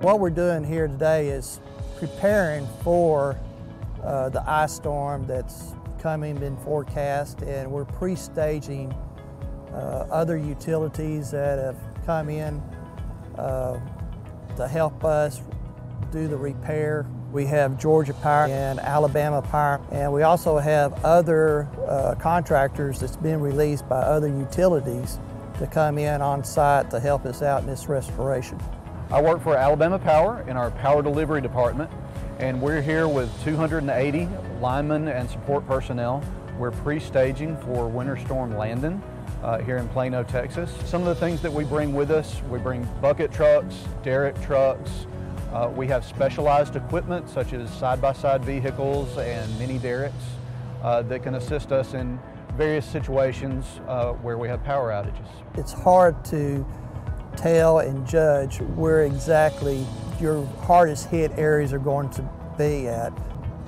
What we're doing here today is preparing for the ice storm that's coming, been forecast, and we're pre-staging other utilities that have come in to help us do the repair. We have Georgia Power and Alabama Power, and we also have other contractors that's been released by other utilities to come in on site to help us out in this restoration. I work for Alabama Power in our power delivery department, and we're here with 280 linemen and support personnel. We're pre-staging for Winter Storm Landon here in Plano, Texas. Some of the things that we bring with us, we bring bucket trucks, derrick trucks. We have specialized equipment such as side-by-side vehicles and mini derricks that can assist us in various situations where we have power outages. It's hard to tell and judge where exactly your hardest hit areas are going to be at.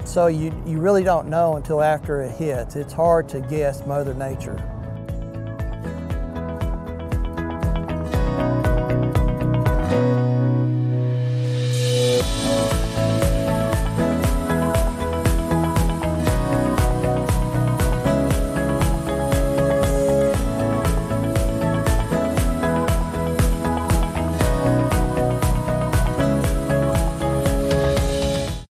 So you really don't know until after it hits. It's hard to guess Mother Nature.